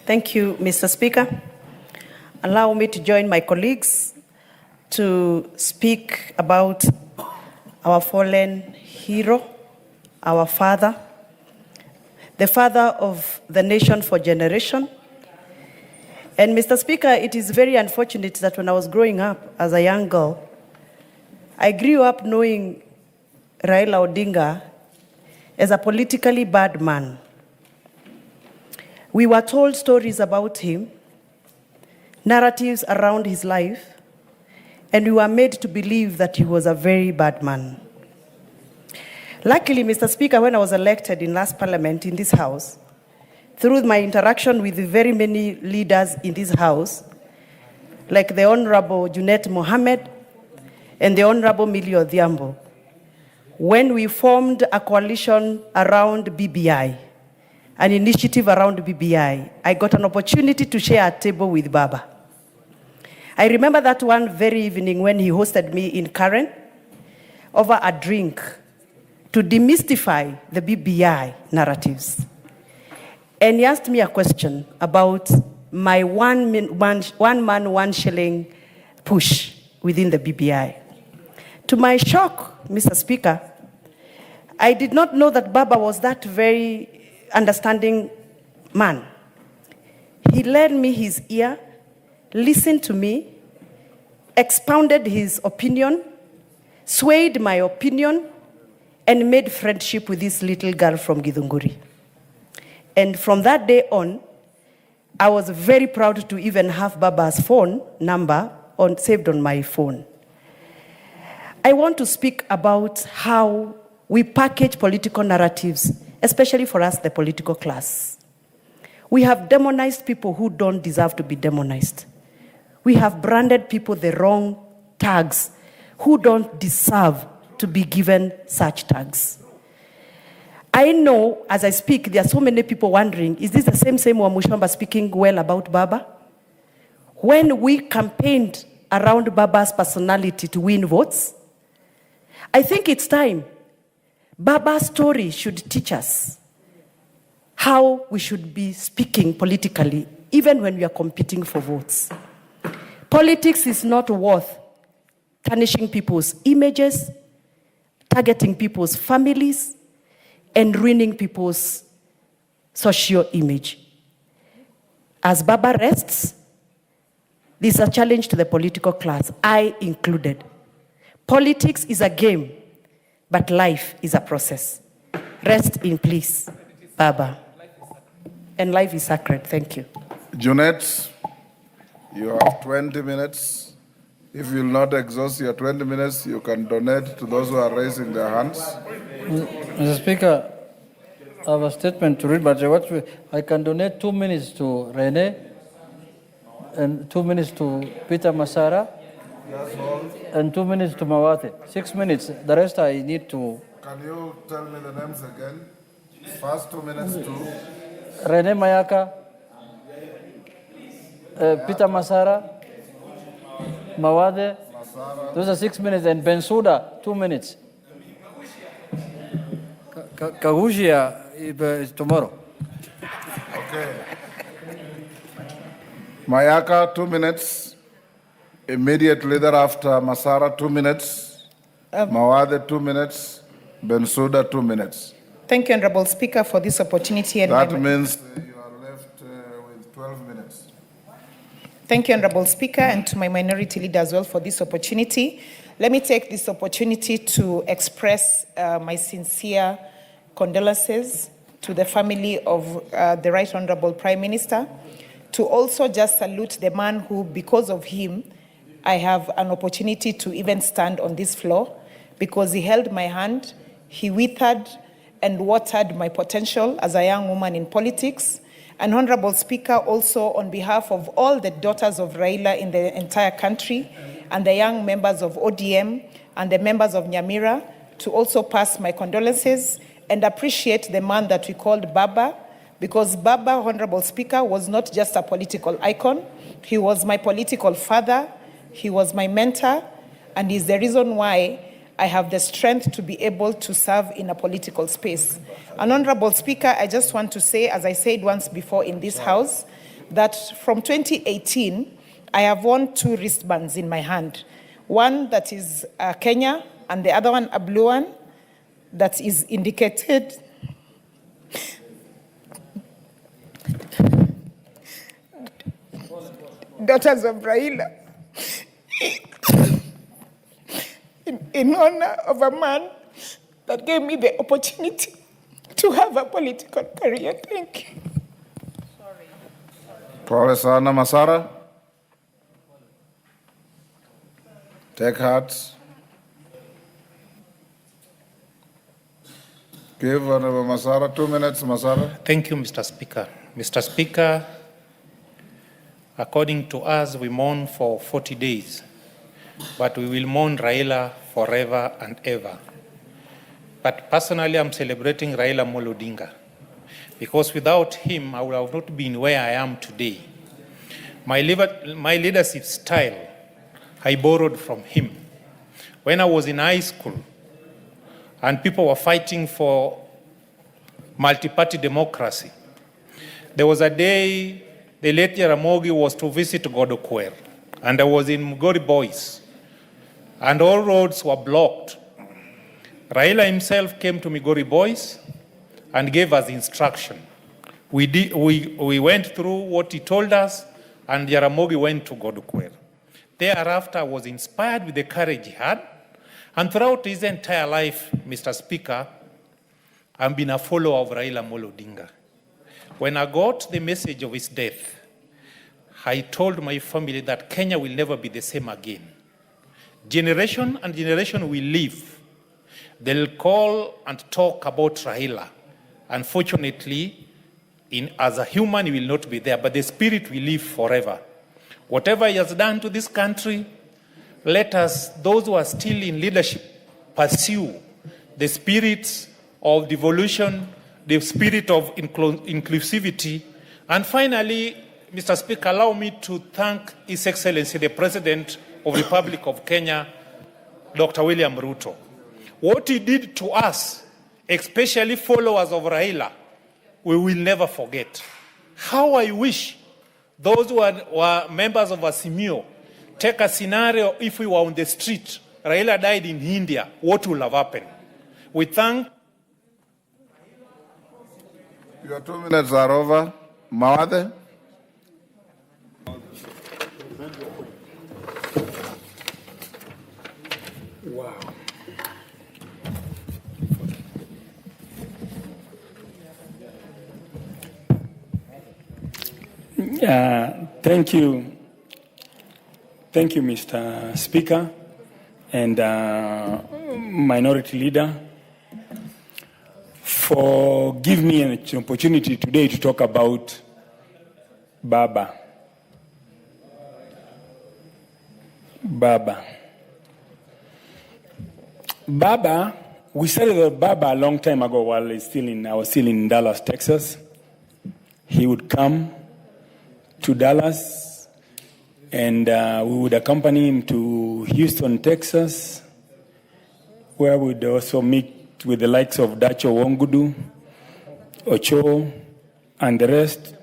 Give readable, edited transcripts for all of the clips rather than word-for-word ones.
Thank you, Mr. Speaker. Allow me to join my colleagues to speak about our fallen hero, our father, the father of the nation for generation. And Mr. Speaker, it is very unfortunate that when I was growing up as a young girl, I grew up knowing Raila Odinga as a politically bad man. We were told stories about him, narratives around his life, and we were made to believe that he was a very bad man. Luckily, Mr. Speaker, when I was elected in last parliament in this house, through my interaction with very many leaders in this house, like the Honorable Junet Mohammed and the Honorable Millie Odhiambo, when we formed a coalition around BBI, an initiative around BBI, I got an opportunity to share a table with Baba. I remember that one very evening when he hosted me in Karen over a drink to demystify the BBI narratives. And he asked me a question about my one man, 1 shilling push within the BBI. To my shock, Mr. Speaker, I did not know that Baba was that very understanding man. He lent me his ear, listened to me, expounded his opinion, swayed my opinion, and made friendship with this little girl from Githunguri. And from that day on, I was very proud to even have Baba's phone number saved on my phone. I want to speak about how we package political narratives, especially for us, the political class. We have demonized people who don't deserve to be demonized. We have branded people the wrong tags who don't deserve to be given such tags. I know, as I speak, there are so many people wondering, is this the same Wamuchomba speaking well about Baba? When we campaigned around Baba's personality to win votes, I think it's time. Baba's story should teach us how we should be speaking politically, even when we are competing for votes. Politics is not worth tarnishing people's images, targeting people's families, and ruining people's social image. As Baba rests, this is a challenge to the political class, I included. Politics is a game, but life is a process. Rest in peace, Baba. And life is sacred. Thank you. Junet, you have 20 minutes. If you will not exhaust your 20 minutes, you can donate to those who are raising their hands. Mr. Speaker, I have a statement to read, but I can donate 2 minutes to Renee and 2 minutes to Peter Masara and 2 minutes to Mawathe. 6 minutes. The rest I need to... Can you tell me the names again? First 2 minutes to... Renee Mayaka, Peter Masara, Mawathe. Those are 6 minutes. And Bensuda, 2 minutes. Kagushia is tomorrow. Okay. Mayaka, 2 minutes. Immediately thereafter, Masara, 2 minutes. Mawathe, 2 minutes. Bensuda, 2 minutes. Thank you, Honorable Speaker, for this opportunity. And that means you are left with 12 minutes. Thank you, Honorable Speaker, and to my minority leader as well for this opportunity. Let me take this opportunity to express my sincere condolences to the family of the Right Honorable Prime Minister, to also just salute the man who, because of him, I have an opportunity to even stand on this floor, because he held my hand, he withered and watered my potential as a young woman in politics. And Honorable Speaker, also on behalf of all the daughters of Raila in the entire country, and the young members of ODM and the members of Nyamira, to also pass my condolences and appreciate the man that we called Baba, because Baba, Honorable Speaker, was not just a political icon. He was my political father, he was my mentor, and he's the reason why I have the strength to be able to serve in a political space. And Honorable Speaker, I just want to say, as I said once before in this house, that from 2018, I have worn 2 wristbands in my hand. One that is Kenya, and the other one a blue one that is indicated Daughters of Raila, in honor of a man that gave me the opportunity to have a political career. Thank you. Pole sana Masara. Take heart. Give Honorable Masara 2 minutes, Masara. Thank you, Mr. Speaker. Mr. Speaker, according to us, we mourn for 40 days, but we will mourn Raila forever and ever. But personally, I'm celebrating Raila Odinga, because without him, I would have not been where I am today. My leadership style, I borrowed from him. When I was in high school and people were fighting for multi-party democracy, there was a day the late Jaramogi was to visit Godokwer, and I was in Mugori Boys, and all roads were blocked. Raila himself came to Migori Boys and gave us instruction. We went through what he told us, and Jaramogi went to Godokwer. Thereafter, I was inspired with the courage he had, and throughout his entire life, Mr. Speaker, I've been a follower of Raila Odinga. When I got the message of his death, I told my family that Kenya will never be the same again. Generation and generation will live. They'll call and talk about Raila. Unfortunately, as a human, he will not be there, but the spirit will live forever. Whatever he has done to this country, let us, those who are still in leadership, pursue the spirit of devolution, the spirit of inclusivity. And finally, Mr. Speaker, allow me to thank His Excellency, the President of the Republic of Kenya, Dr. William Ruto. What he did to us, especially followers of Raila, we will never forget. How I wish those who were members of Asimio take a scenario if we were on the street, Raila died in India, what will have happened? We thank. Your 2 minutes are over. Mawathe. Wow. Thank you. Thank you, Mr. Speaker and Minority Leader, for giving me an opportunity today to talk about Baba. Baba, we started with Baba a long time ago while I was still in Dallas, Texas. He would come to Dallas, and we would accompany him to Houston, Texas, where we would also meet with the likes of Dacho Wongudu, Ocho, and the rest,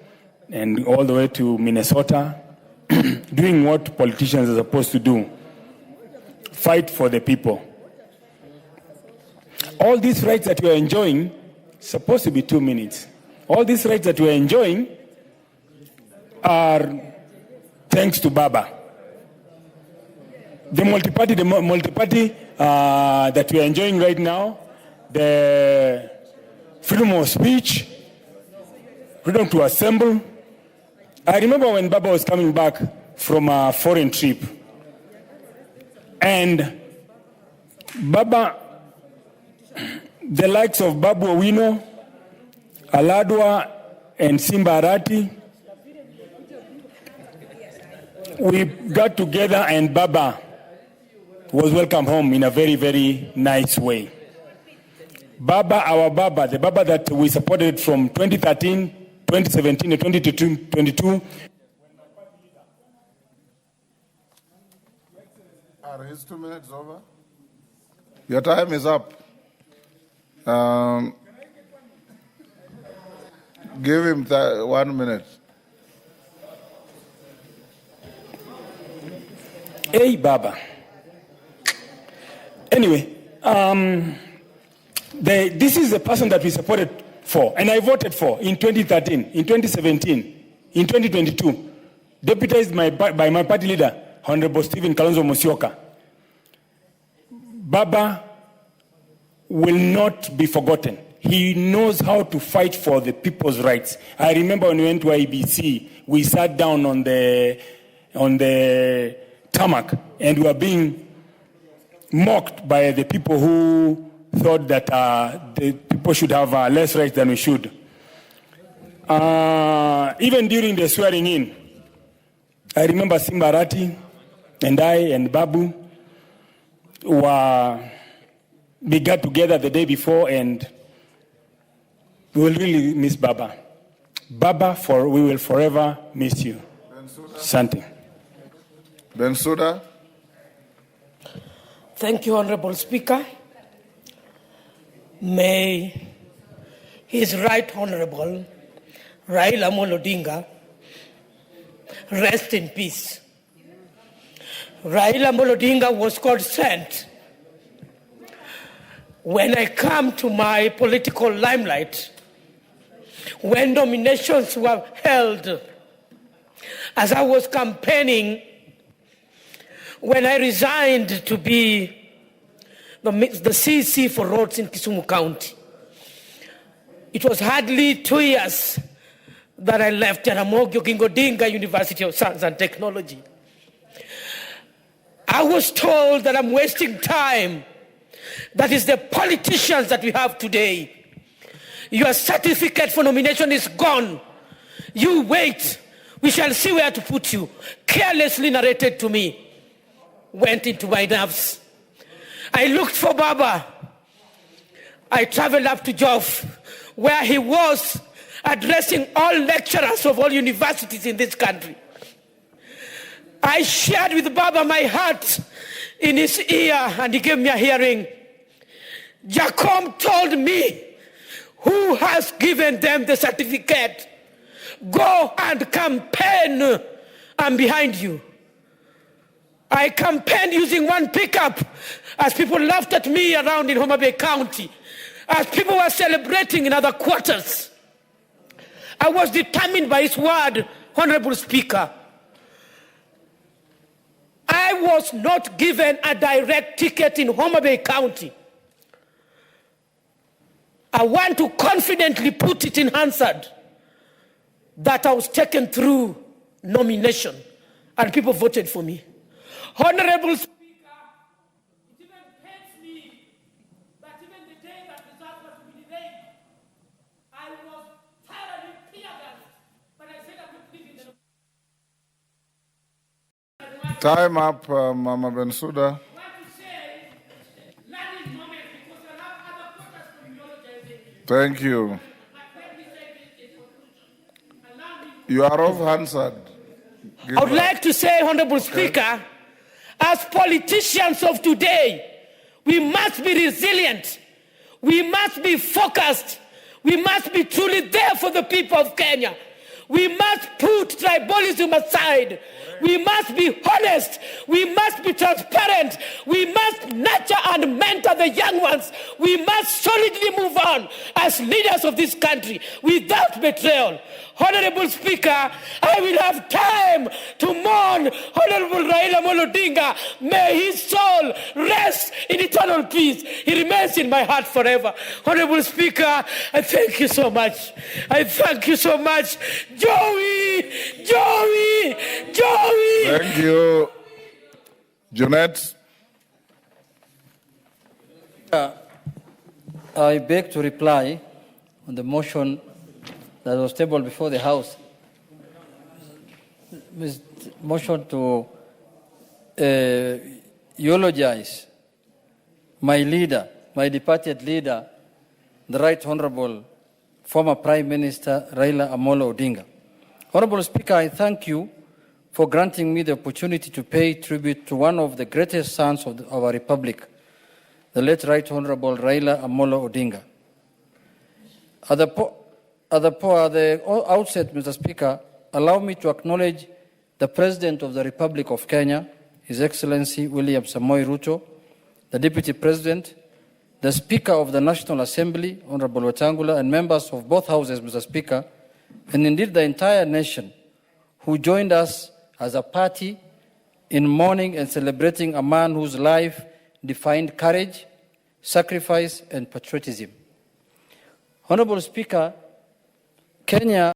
and all the way to Minnesota, doing what politicians are supposed to do, fight for the people. All these rights that you are enjoying, supposed to be 2 minutes. All these rights that you are enjoying are thanks to Baba. The multi-party that we are enjoying right now, the freedom of speech, freedom to assemble. I remember when Baba was coming back from a foreign trip, and Baba, the likes of Babu Owino, Aladwa, and Simba Arati, we got together, and Baba was welcomed home in a very, very nice way. Baba, our Baba, the Baba that we supported from 2013, 2017, and 2022. Are his 2 minutes over? Your time is up. Give him 1 minute. Hey, Baba. Anyway, this is the person that we supported for, and I voted for in 2013, in 2017, in 2022, deputized by my party leader, Honorable Stephen Kalonzo Musyoka. Baba will not be forgotten. He knows how to fight for the people's rights. I remember when we went to IBC, we sat down on the tarmac and we were being mocked by the people who thought that the people should have less rights than we should. Even during the swearing in, I remember Simbarati and I and Babu we got together the day before, and we will really miss Baba. Baba, we will forever miss you. Something. Bensuda. Thank you, Honorable Speaker. May His Right Honorable Raila Odinga rest in peace. Raila Odinga was God sent. When I come to my political limelight, when nominations were held, as I was campaigning, when I resigned to be the CC for roads in Kisumu County, it was hardly 2 years that I left Jaramogi Oginga Odinga University of Science and Technology. I was told that I'm wasting time. That is the politicians that we have today. Your certificate for nomination is gone. You wait. We shall see where to put you. Carelessly narrated to me. Went into my nerves. I looked for Baba. I traveled up to Joff, where he was addressing all lecturers of all universities in this country. I shared with Baba my heart in his ear, and he gave me a hearing. Jacom told me, who has given them the certificate? Go and campaign. I'm behind you. I campaigned using one pickup as people laughed at me around in Homa Bay County, as people were celebrating in other quarters. I was determined by his word, Honorable Speaker. I was not given a direct ticket in Homa Bay County. I want to confidently put it in Hansard that I was taken through nomination and people voted for me. Honorable Speaker, it even pains me that even the day that result was to be delayed, I was thoroughly tear-gassed, but I said I'm not leaving the... Time up, Mama Bensuda. Thank you. You are off Hansard. I would like to say, Honorable Speaker, as politicians of today, we must be resilient. We must be focused. We must be truly there for the people of Kenya. We must put tribalism aside. We must be honest. We must be transparent. We must nurture and mentor the young ones. We must solidly move on as leaders of this country without betrayal. Honorable Speaker, I will have time to mourn Honorable Raila Odinga. May his soul rest in eternal peace. He remains in my heart forever. Honorable Speaker, I thank you so much. I thank you so much. Joey! Thank you. Jeanette. I beg to reply on the motion that was tabled before the House. Motion to eulogize my leader, my departed leader, the Right Honorable former Prime Minister Raila Amolo Odinga. Honorable Speaker, I thank you for granting me the opportunity to pay tribute to one of the greatest sons of our Republic, the late Right Honorable Raila Amolo Odinga. At the outset, Mr. Speaker, allow me to acknowledge the President of the Republic of Kenya, His Excellency William Samoei Ruto, the Deputy President, the Speaker of the National Assembly, Honorable Wetangula, and members of both houses, Mr. Speaker, and indeed the entire nation who joined us as a party in mourning and celebrating a man whose life defined courage, sacrifice, and patriotism. Honorable Speaker, Kenya